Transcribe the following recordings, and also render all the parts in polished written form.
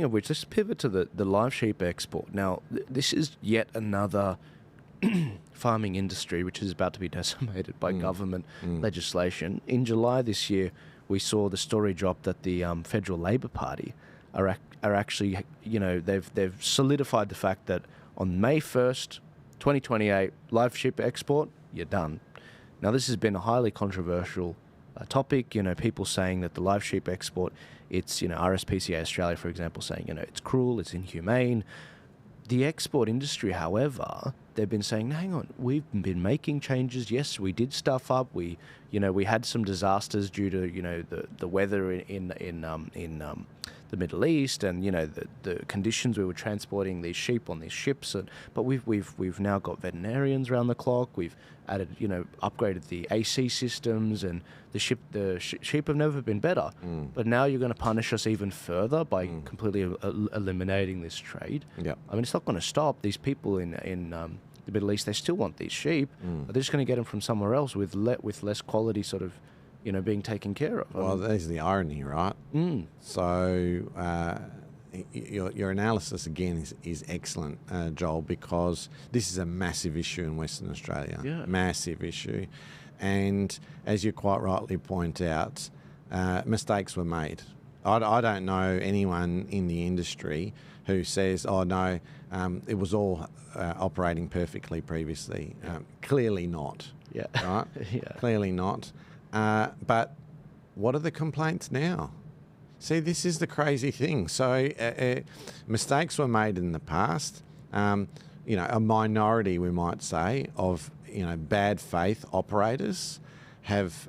Of which, let's pivot to the live sheep export. Now, this is yet another farming industry which is about to be decimated by government legislation. In July this year, we saw the story drop that the Federal Labor Party are actually, they've solidified the fact that on May 1st, 2028, live sheep export, you're done. Now, this has been a highly controversial topic. People saying that the live sheep export, it's, RSPCA Australia, for example, saying, it's cruel, it's inhumane. The export industry, however, they've been saying, hang on, we've been making changes. Yes, we did stuff up. We had some disasters due to, the weather in the Middle East and, the conditions we were transporting these sheep on these ships. But we've now got veterinarians around the clock. We've added, upgraded the AC systems, and the sheep have never been better. But now you're going to punish us even further by completely eliminating this trade. Yeah. I mean, it's not going to stop. These people in the Middle East, they still want these sheep, but they're just going to get them from somewhere else with less quality sort of, being taken care of. Well, there's the irony, right? So your analysis, again, is excellent, Joel, because this is a massive issue in Western Australia. Yeah. Massive issue. And as you quite rightly point out, mistakes were made. I don't know anyone in the industry who says, oh, no, it was all operating perfectly previously. Clearly not. Yeah. Right? Yeah. Clearly not. But what are the complaints now? See, this is the crazy thing. So mistakes were made in the past. A minority, we might say, of bad faith operators have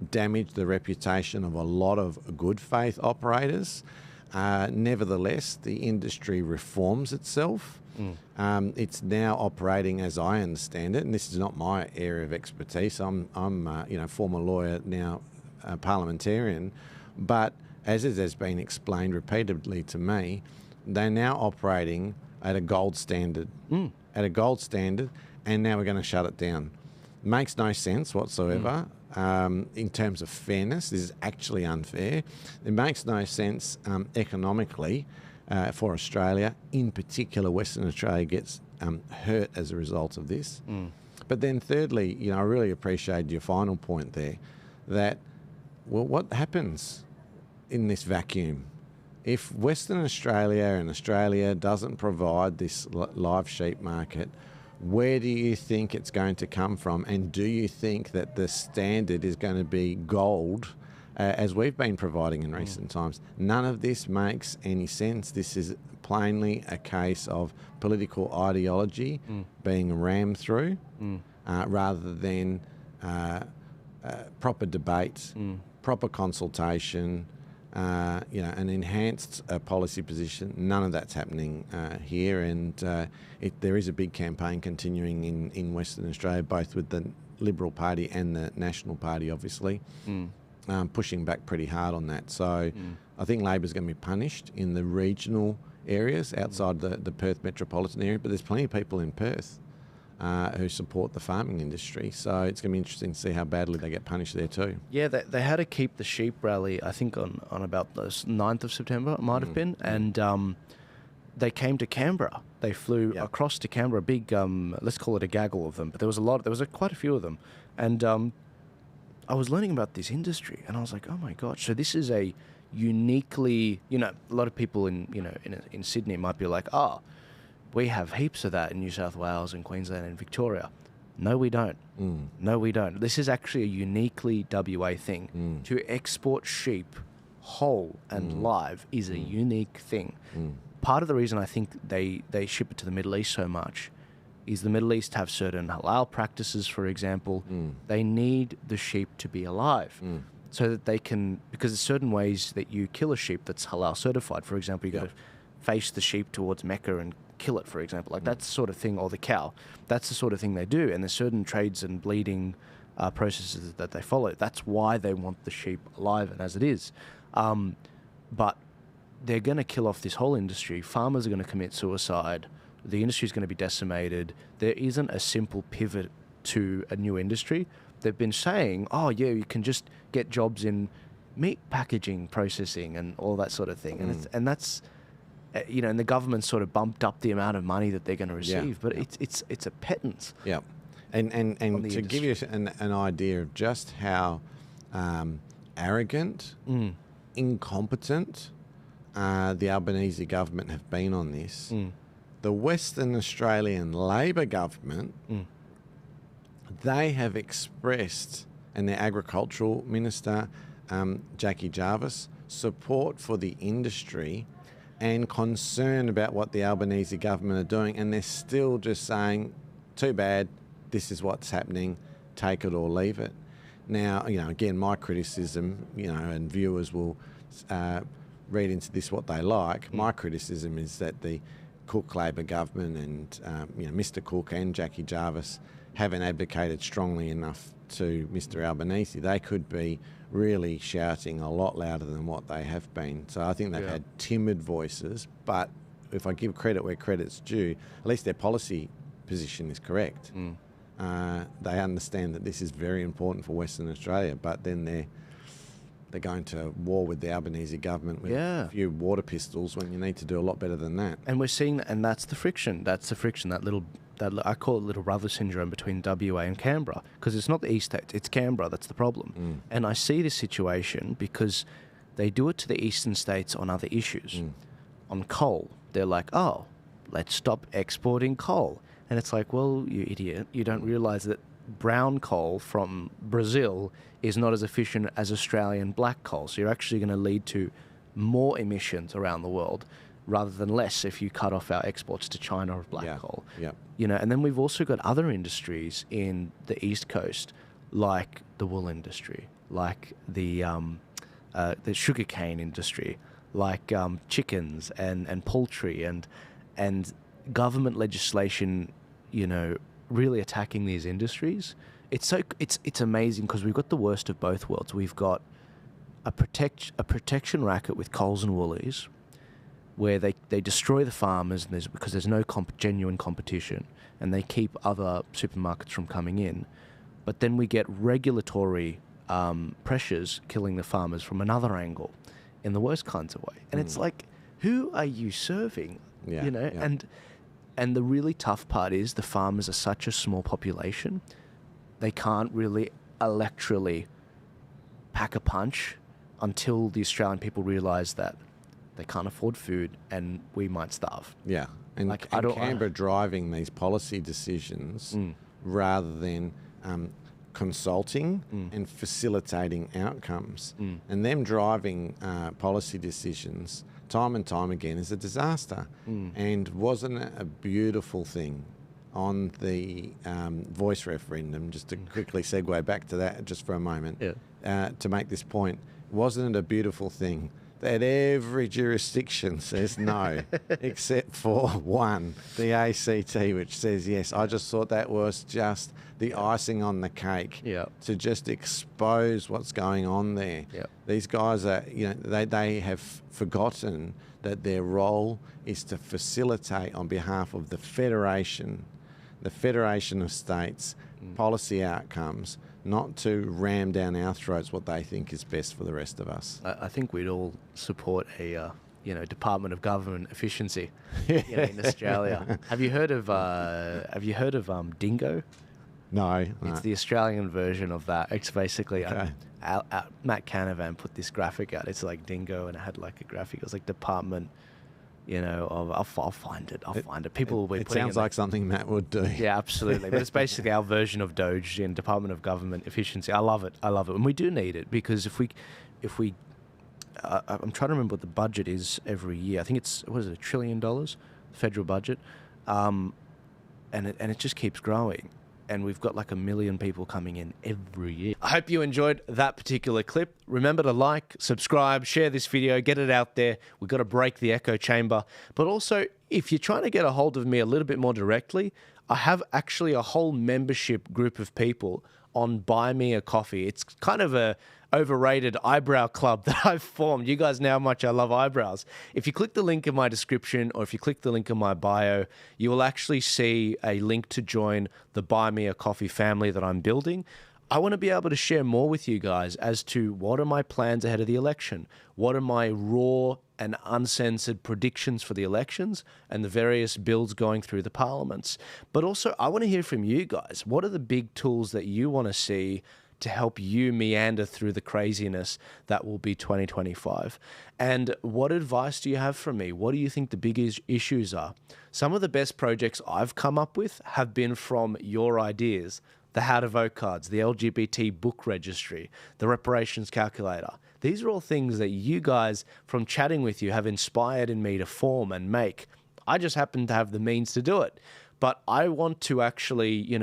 damaged the reputation of a lot of good faith operators. Nevertheless, the industry reforms itself. It's now operating, as I understand it, and this is not my area of expertise. I'm former lawyer, now a parliamentarian, but as it has been explained repeatedly to me, they're now operating at a gold standard. At a gold standard, and now we're going to shut it down. Makes no sense whatsoever. In terms of fairness, this is actually unfair. It makes no sense economically for Australia. In particular, Western Australia gets hurt as a result of this. But then thirdly, I really appreciate your final point there, that, well, what happens in this vacuum? If Western Australia and Australia doesn't provide this live sheep market, where do you think it's going to come from? And do you think that the standard is going to be gold, as we've been providing in recent times? None of this makes any sense. This is plainly a case of political ideology being rammed through rather than proper debate, proper consultation, an enhanced policy position. None of that's happening here, and there is a big campaign continuing in Western Australia, both with the Liberal Party and the National Party, obviously, pushing back pretty hard on that. So I think Labor's going to be punished in the regional areas outside the Perth metropolitan area, but there's plenty of people in Perth who support the farming industry. So it's going to be interesting to see how badly they get punished there too. Yeah, they had to keep the sheep rally, I think, on about the 9th of September, it might have been. And they came to Canberra. They flew across to Canberra, a big, let's call it a gaggle of them. But there was quite a few of them. And I was learning about this industry, and I was like, oh my gosh, so this is a uniquely, a lot of people in Sydney might be like, we have heaps of that in New South Wales and Queensland and Victoria. No, we don't. No, we don't. This is actually a uniquely WA thing. To export sheep whole and live is a unique thing. Part of the reason I think they ship it to the Middle East so much is the Middle East have certain halal practices, for example. They need the sheep to be alive. So that they can, because there's certain ways that you kill a sheep that's halal certified. For example, you got to face the sheep towards Mecca and kill it, for example. Like that's the sort of thing, or the cow. That's the sort of thing they do. And there's certain trades and bleeding processes that they follow. That's why they want the sheep alive and as it is. But they're going to kill off this whole industry. Farmers are going to commit suicide. The industry is going to be decimated. There isn't a simple pivot to a new industry. They've been saying, you can just get jobs in meat packaging, processing, and all that sort of thing. And that's and the government sort of bumped up the amount of money that they're going to receive, but it's a pittance. Yeah, and to give you an idea of just how arrogant, incompetent the Albanese government have been on this, the Western Australian Labor government, they have expressed, and their agricultural minister, Jackie Jarvis, support for the industry and concern about what the Albanese government are doing, and they're still just saying, too bad, this is what's happening, take it or leave it. Now, again, my criticism, and viewers will read into this what they like. My criticism is that the Cook Labor government and, Mr Cook and Jackie Jarvis haven't advocated strongly enough to Mr Albanese. They could be really shouting a lot louder than what they have been. So I think they've had timid voices, but if I give credit where credit's due, at least their policy position is correct. They understand that this is very important for Western Australia, but then they're going to war with the Albanese government with a few water pistols when you need to do a lot better than that. And we're seeing that, and that's the friction. That I call it little brother syndrome between WA and Canberra, because it's not the East States, it's Canberra that's the problem. And I see this situation because they do it to the eastern states on other issues. On coal, they're like, oh, let's stop exporting coal. And it's like, well, you idiot, you don't realise that brown coal from Brazil is not as efficient as Australian black coal. So you're actually going to lead to more emissions around the world rather than less if you cut off our exports to China of black coal. And then we've also got other industries in the East Coast, like the wool industry, like the sugarcane industry, like chickens and poultry and government legislation, really attacking these industries. It's amazing because we've got the worst of both worlds. We've got a protection racket with Coles and Woolies, where they destroy the farmers because there's no genuine competition, and they keep other supermarkets from coming in. But then we get regulatory pressures killing the farmers from another angle, in the worst kinds of way. And it's like, who are you serving? And the really tough part is the farmers are such a small population, they can't really electorally pack a punch until the Australian people realise that they can't afford food and we might starve. Yeah, and Canberra driving these policy decisions rather than consulting and facilitating outcomes. And them driving policy decisions time and time again is a disaster. And wasn't it a beautiful thing on the voice referendum, just to quickly segue back to that just for a moment, to make this point, wasn't it a beautiful thing that every jurisdiction says no, except for one, the ACT, which says yes? I just thought that was just the icing on the cake to just expose what's going on there. These guys are, they have forgotten that their role is to facilitate on behalf of the Federation of States, policy outcomes, not to ram down our throats what they think is best for the rest of us. I think we'd all support a Department of Government efficiency in Australia. Have you heard of Dingo? No. It's the Australian version of that. It's basically Matt Canavan put this graphic out. It's like Dingo, and it had like a graphic. It was like Department, I'll find it. People will be It putting sounds like something Matt would do. Yeah, absolutely. But it's basically our version of Doge in Department of Government efficiency. I love it. And we do need it, because if we I'm trying to remember what the budget is every year. I think it's, $1 trillion, federal budget, and it just keeps growing. And we've got like 1 million people coming in every year. I hope you enjoyed that particular clip. Remember to like, subscribe, share this video, get it out there. We've got to break the echo chamber. But also, if you're trying to get a hold of me a little bit more directly, I have actually a whole membership group of people on Buy Me a Coffee. It's kind of a overrated eyebrow club that I've formed. You guys know how much I love eyebrows. If you click the link in my description, or if you click the link in my bio, you will actually see a link to join the Buy Me a Coffee family that I'm building. I want to be able to share more with you guys as to what are my plans ahead of the election, what are my raw and uncensored predictions for the elections and the various bills going through the parliaments. But also, I want to hear from you guys. What are the big tools that you want to see to help you meander through the craziness that will be 2025? And what advice do you have for me? What do you think the biggest issues are? Some of the best projects I've come up with have been from your ideas. The how to vote cards, the LGBT book registry, the reparations calculator. These are all things that you guys, from chatting with you, have inspired in me to form and make. I just happen to have the means to do it. But I want to actually,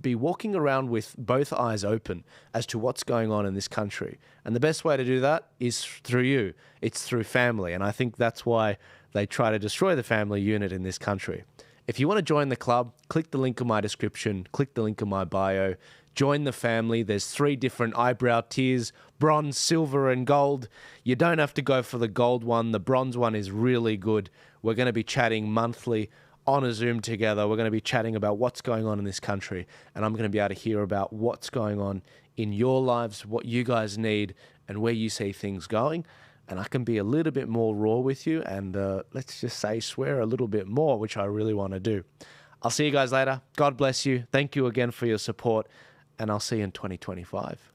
be walking around with both eyes open as to what's going on in this country. And the best way to do that is through you. It's through family. And I think that's why they try to destroy the family unit in this country. If you want to join the club, click the link in my description, click the link in my bio, join the family. There's 3 different eyebrow tiers, bronze, silver, and gold. You don't have to go for the gold one. The bronze one is really good. We're going to be chatting monthly on a Zoom together. We're going to be chatting about what's going on in this country, and I'm going to be able to hear about what's going on in your lives, what you guys need, and where you see things going. And I can be a little bit more raw with you and let's just say swear a little bit more, which I really want to do. I'll see you guys later. God bless you. Thank you again for your support, and I'll see you in 2025.